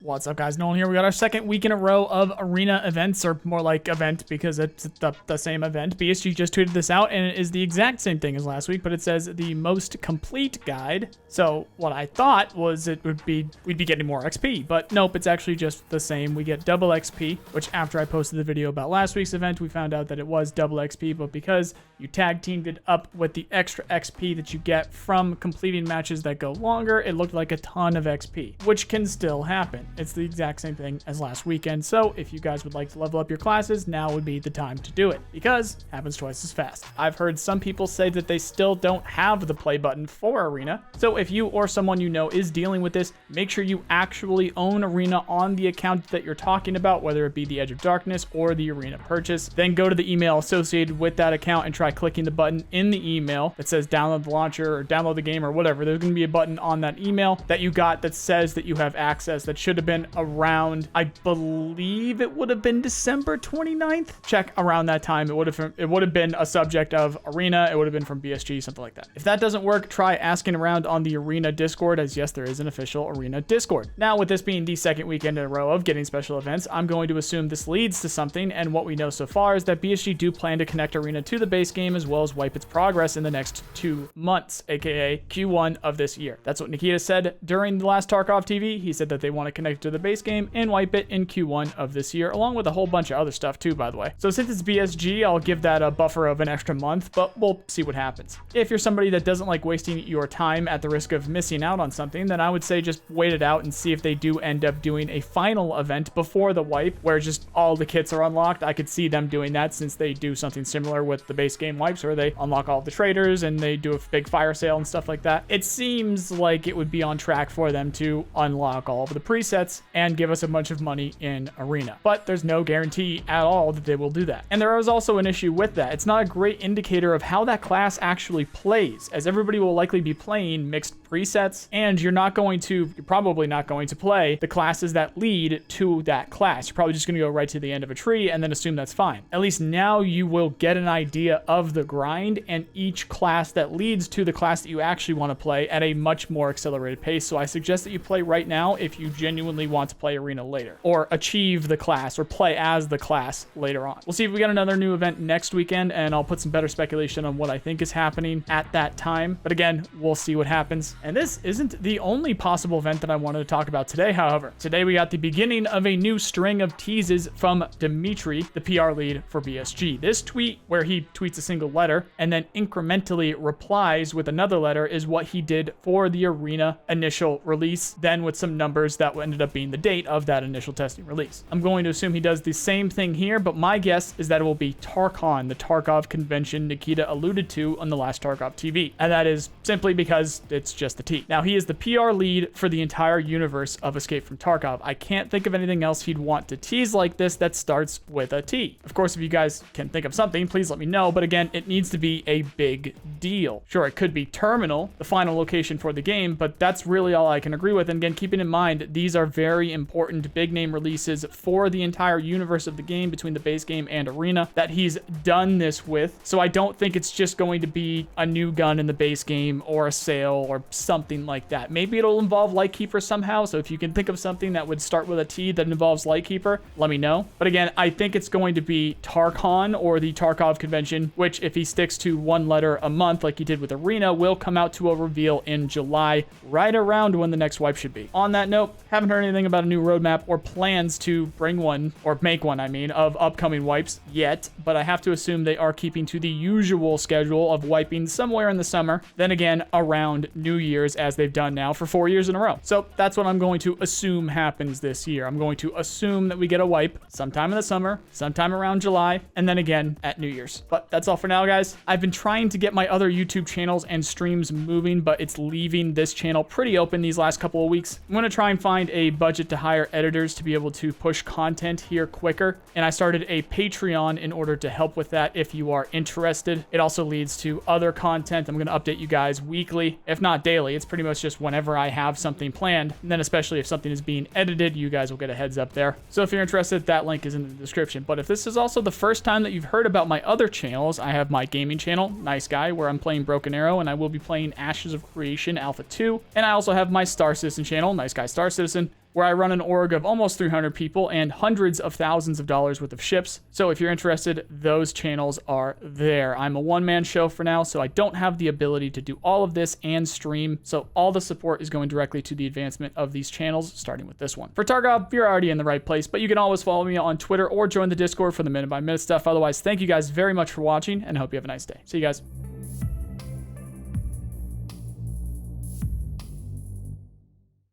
What's up, guys? Nolan here. We got our second week in a row of arena events, or more like event because it's the same event. BSG just tweeted this out, and it is the exact same thing as last week, but it says the most complete guide. So what I thought was we'd be getting more XP, but nope, it's actually just the same. We get double XP, which after I posted the video about last week's event, we found out that it was double XP, but because you tag teamed it up with the extra XP that you get from completing matches that go longer, it looked like a ton of XP, which can still happen. It's the exact same thing as last weekend. So if you guys would like to level up your classes, now would be the time to do it because it happens twice as fast. I've heard some people say that they still don't have the play button for Arena. So if you or someone you know is dealing with this, make sure you actually own Arena on the account that you're talking about, whether it be the Edge of Darkness or the Arena purchase. Then go to the email associated with that account and try clicking the button in the email that says download the launcher or download the game or whatever. There's going to be a button on that email that you got that says that you have access. That should have been around, I believe it would have been December 29th. Check around that time. It would have been a subject of Arena. It would have been from BSG, something like that. If that doesn't work, try asking around on the Arena Discord, as yes, there is an official Arena Discord. Now, with this being the second weekend in a row of getting special events, I'm going to assume this leads to something, and what we know so far is that BSG do plan to connect Arena to the base game as well as wipe its progress in the next 2 months, aka Q1 of this year. That's what Nikita said during the last Tarkov TV. He said that they want to connect to the base game and wipe it in Q1 of this year, along with a whole bunch of other stuff too, by the way. So since it's BSG, I'll give that a buffer of an extra month, but we'll see what happens. If you're somebody that doesn't like wasting your time at the risk of missing out on something, then I would say just wait it out and see if they do end up doing a final event before the wipe, where just all the kits are unlocked. I could see them doing that since they do something similar with the base game wipes, where they unlock all the traders and they do a big fire sale and stuff like that. It seems like it would be on track for them to unlock all of the presets and give us a bunch of money in Arena. But there's no guarantee at all that they will do that. And there is also an issue with that. It's not a great indicator of how that class actually plays, as everybody will likely be playing mixed presets, and you're probably not going to play the classes that lead to that class. You're probably just going to go right to the end of a tree and then assume that's fine. At least now you will get an idea of the grind and each class that leads to the class that you actually want to play at a much more accelerated pace. So I suggest that you play right now if you genuinely want to play Arena later, or achieve the class or play as the class later on. We'll see if we get another new event next weekend, and I'll put some better speculation on what I think is happening at that time. But again, we'll see what happens. And this isn't the only possible event that I wanted to talk about today, however. Today we got the beginning of a new string of teases from Dimitri, the PR lead for BSG. This tweet, where he tweets a single letter and then incrementally replies with another letter, is what he did for the Arena initial release, then with some numbers that ended up being the date of that initial testing release. I'm going to assume he does the same thing here, but my guess is that it will be TarCon, the Tarkov convention Nikita alluded to on the last Tarkov TV. And that is simply because it's just a T. Now, he is the PR lead for the entire universe of Escape from Tarkov. I can't think of anything else he'd want to tease like this that starts with a T. Of course, if you guys can think of something, please let me know. But again, it needs to be a big deal. Sure, it could be Terminal, the final location for the game, but that's really all I can agree with. And again, keeping in mind, these are very important big name releases for the entire universe of the game between the base game and Arena that he's done this with. So I don't think it's just going to be a new gun in the base game or a sale or something like that. Maybe it'll involve Lightkeeper somehow. So if you can think of something that would start with a T that involves Lightkeeper, let me know. But again, I think it's going to be TarCon or the Tarkov convention, which if he sticks to one letter a month like he did with Arena, will come out to a reveal in July, right around when the next wipe should be. On that note, haven't heard anything about a new roadmap or plans to bring one, or make one, of upcoming wipes yet, but I have to assume they are keeping to the usual schedule of wiping somewhere in the summer, then again around New Year's, as they've done now for 4 years in a row. So that's what I'm going to assume happens this year. I'm going to assume that we get a wipe sometime in the summer, sometime around July, and then again at New Year's. But that's all for now, guys. I've been trying to get my other YouTube channels and streams moving, but it's leaving this channel pretty open these last couple of weeks. I'm going to try and find a budget to hire editors to be able to push content here quicker, and I started a Patreon in order to help with that if you are interested. It also leads to other content. I'm going to update you guys weekly, if not daily. It's pretty much just whenever I have something planned, and then especially if something is being edited, you guys will get a heads up there. So if you're interested, that link is in the description. But if this is also the first time that you've heard about my other channels, I have my gaming channel, Nice Guy, where I'm playing Broken Arrow, and I will be playing Ashes of Creation Alpha 2, and I also have my Star Citizen channel, Nice Guy Star Citizen, where I run an org of almost 300 people and hundreds of thousands of dollars worth of ships. So if you're interested, those channels are there. I'm a one-man show for now, so I don't have the ability to do all of this and stream. So all the support is going directly to the advancement of these channels, starting with this one. For Tarkov, you're already in the right place, but you can always follow me on Twitter or join the Discord for the minute-by-minute stuff. Otherwise, thank you guys very much for watching, and I hope you have a nice day. See you guys.